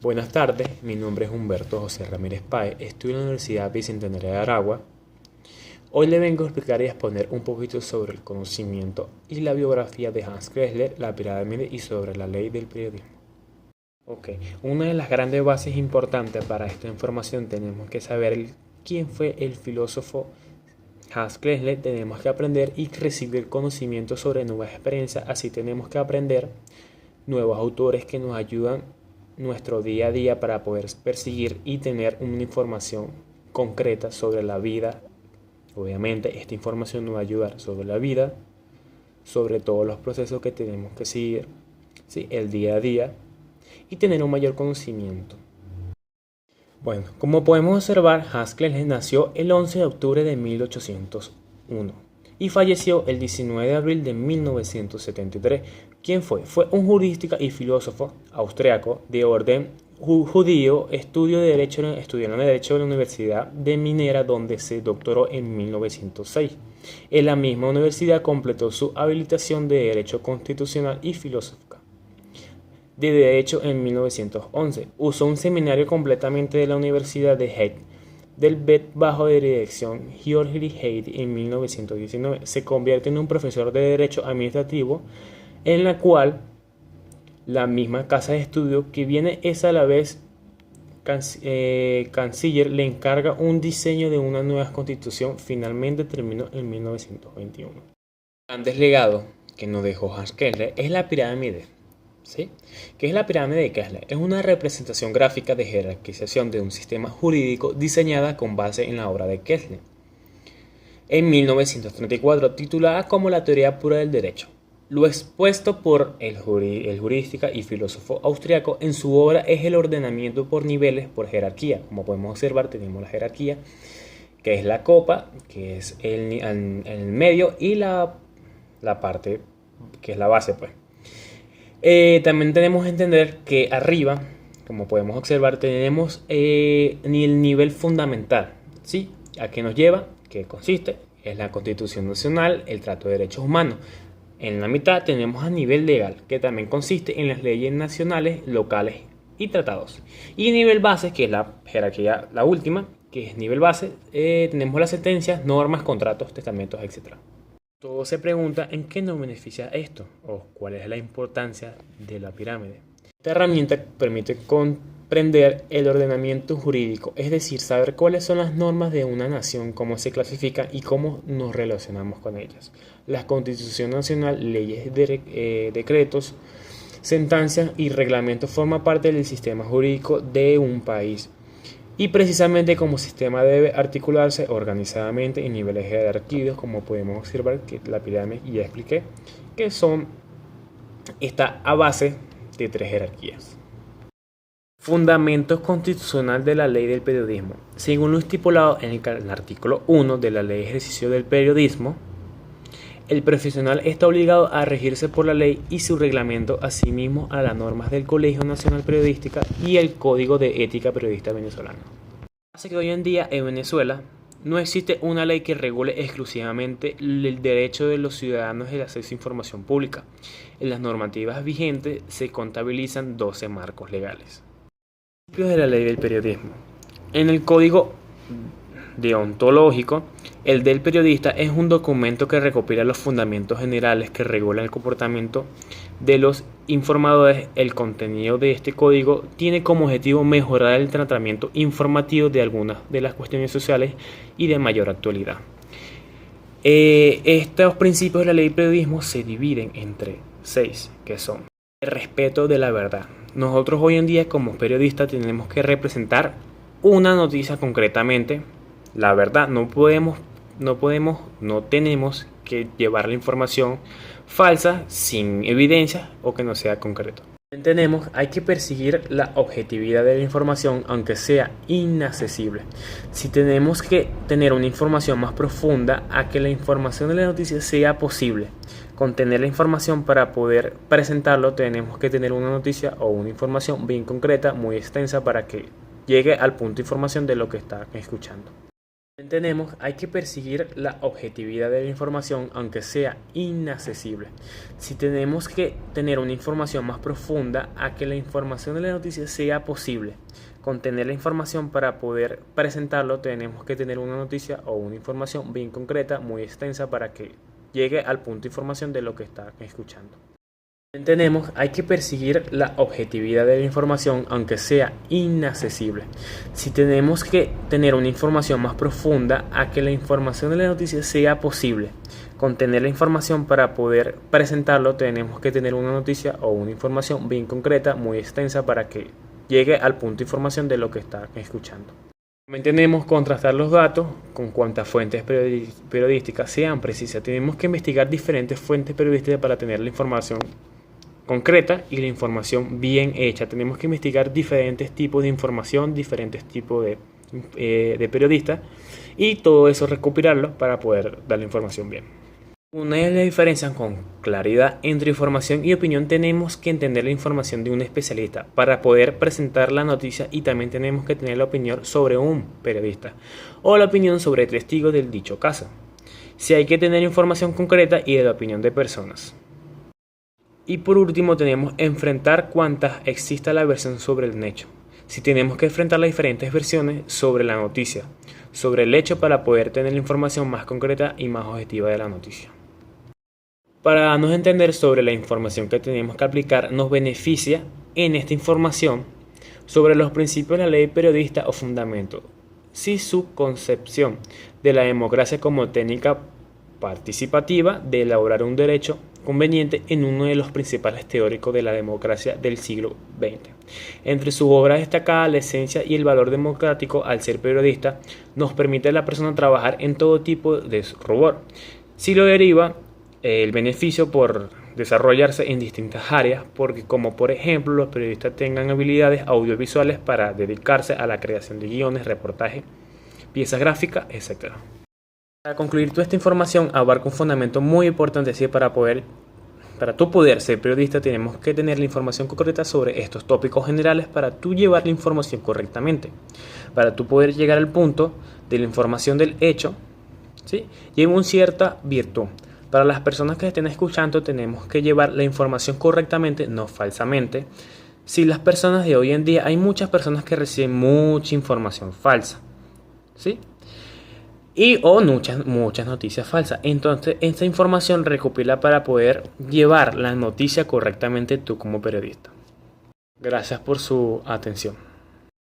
Buenas tardes, mi nombre es Humberto José Ramírez Páez, estudio en la Universidad Bicentenaria de Aragua. Hoy le vengo a explicar y a exponer un poquito sobre el conocimiento y la biografía de Hans Kessler, la pirámide y sobre la ley del periodismo. Ok, una de las grandes bases importantes para esta información tenemos que saber quién fue el filósofo Hans Kessler. Tenemos que aprender y recibir conocimiento sobre nuevas experiencias, así tenemos que aprender nuevos autores que nos ayudan nuestro día a día para poder perseguir y tener una información concreta sobre la vida. Obviamente esta información nos va a ayudar sobre la vida, sobre todos los procesos que tenemos que seguir, ¿sí?, el día a día, y tener un mayor conocimiento. Bueno, como podemos observar, Hans Kessler nació el 11 de octubre de 1801 y falleció el 19 de abril de 1973. ¿Quién fue? Fue un jurista y filósofo austriaco de orden judío. Estudió Derecho en la Universidad de Minera, donde se doctoró en 1906. En la misma universidad completó su habilitación de Derecho Constitucional y Filosófica de Derecho en 1911. Usó un seminario completamente de la Universidad de Heidelberg bajo dirección Georg Heide en 1919. Se convierte en un profesor de Derecho Administrativo, en la cual la misma casa de estudio que viene es a la vez canciller le encarga un diseño de una nueva constitución. Finalmente terminó en 1921. El gran legado que nos dejó Hans Kessler es la pirámide. ¿Sí? ¿Qué es la pirámide de Kessler? Es una representación gráfica de jerarquización de un sistema jurídico diseñada con base en la obra de Kessler en 1934, titulada como la teoría pura del derecho. Lo expuesto por el jurista y filósofo austriaco en su obra es el ordenamiento por niveles, por jerarquía. Como podemos observar, tenemos la jerarquía, que es la copa, que es el medio, y la parte, que es la base, pues. También tenemos que entender que arriba, como podemos observar, tenemos el nivel fundamental, ¿sí? ¿A qué nos lleva? ¿Qué consiste? Es la Constitución Nacional, el Trato de Derechos Humanos. En la mitad tenemos a nivel legal, que también consiste en las leyes nacionales, locales y tratados. Y nivel base, que es la jerarquía, la última, que es nivel base, tenemos las sentencias, normas, contratos, testamentos, etc. Todo se pregunta en qué nos beneficia esto o cuál es la importancia de la pirámide. Esta herramienta permite comprender el ordenamiento jurídico, es decir, saber cuáles son las normas de una nación, cómo se clasifican y cómo nos relacionamos con ellas. La Constitución Nacional, leyes, decretos, sentencias y reglamentos forman parte del sistema jurídico de un país. Y precisamente como sistema debe articularse organizadamente en niveles jerarquías, como podemos observar que la pirámide, ya expliqué, que está a base de 3 jerarquías. Fundamentos constitucional de la ley del periodismo. Según lo estipulado en el artículo 1 de la ley de ejercicio del periodismo, el profesional está obligado a regirse por la ley y su reglamento, asimismo a las normas del Colegio Nacional Periodística y el Código de Ética Periodista Venezolano. Hace que hoy en día en Venezuela no existe una ley que regule exclusivamente el derecho de los ciudadanos del acceso a información pública. En las normativas vigentes se contabilizan 12 marcos legales. Principios de la ley del periodismo. En el Código deontológico, el del periodista es un documento que recopila los fundamentos generales que regulan el comportamiento de los informadores. El contenido de este código tiene como objetivo mejorar el tratamiento informativo de algunas de las cuestiones sociales y de mayor actualidad. Estos principios de la ley del periodismo se dividen entre 6, que son el respeto de la verdad. Nosotros hoy en día como periodistas tenemos que representar una noticia concretamente. La verdad, no tenemos que llevar la información falsa sin evidencia o que no sea concreto. Hay que perseguir la objetividad de la información, aunque sea inaccesible. Si tenemos que tener una información más profunda, a que la información de la noticia sea posible contener la información para poder presentarlo, tenemos que tener una noticia o una información bien concreta, muy extensa, para que llegue al punto de información de lo que está escuchando. Entendemos, hay que perseguir la objetividad de la información aunque sea inaccesible. Si tenemos que tener una información más profunda, a que la información de la noticia sea posible. Contener la información para poder presentarlo, tenemos que tener una noticia o una información bien concreta, muy extensa, para que llegue al punto de información de lo que está escuchando. Entendemos, hay que perseguir la objetividad de la información aunque sea inaccesible. Si tenemos que tener una información más profunda, a que la información de la noticia sea posible. Contener la información para poder presentarlo, tenemos que tener una noticia o una información bien concreta, muy extensa, para que llegue al punto de información de lo que está escuchando. También tenemos que contrastar los datos con cuantas fuentes periodísticas sean precisas. Tenemos que investigar diferentes fuentes periodísticas para tener la información concreta y la información bien hecha. Tenemos que investigar diferentes tipos de información, diferentes tipos de periodistas, y todo eso recopilarlo para poder dar la información bien. Una de las diferencias con claridad entre información y opinión, tenemos que entender la información de un especialista para poder presentar la noticia, y también tenemos que tener la opinión sobre un periodista o la opinión sobre testigos del dicho caso. Si hay que tener información concreta y de la opinión de personas. Y por último tenemos enfrentar cuantas exista la versión sobre el hecho. Si tenemos que enfrentar las diferentes versiones sobre la noticia, sobre el hecho, para poder tener la información más concreta y más objetiva de la noticia. Para darnos a entender sobre la información que tenemos que aplicar, nos beneficia en esta información sobre los principios de la ley periodista o fundamento, si su concepción de la democracia como técnica participativa de elaborar un derecho conveniente en uno de los principales teóricos de la democracia del siglo XX. Entre sus obras destacadas, la esencia y el valor democrático. Al ser periodista, nos permite a la persona trabajar en todo tipo de rubor. Si lo deriva el beneficio por desarrollarse en distintas áreas, porque como por ejemplo los periodistas tengan habilidades audiovisuales para dedicarse a la creación de guiones, reportajes, piezas gráficas, etc. Para concluir, toda esta información abarca un fundamento muy importante. Así, para tú poder ser periodista, tenemos que tener la información concreta sobre estos tópicos generales para tú llevar la información correctamente. Para tú poder llegar al punto de la información del hecho, ¿sí?, lleva una cierta virtud. Para las personas que estén escuchando, tenemos que llevar la información correctamente, no falsamente. Si las personas de hoy en día, hay muchas personas que reciben mucha información falsa, ¿sí?, o muchas noticias falsas. Entonces, esta información recopila para poder llevar la noticia correctamente tú como periodista. Gracias por su atención.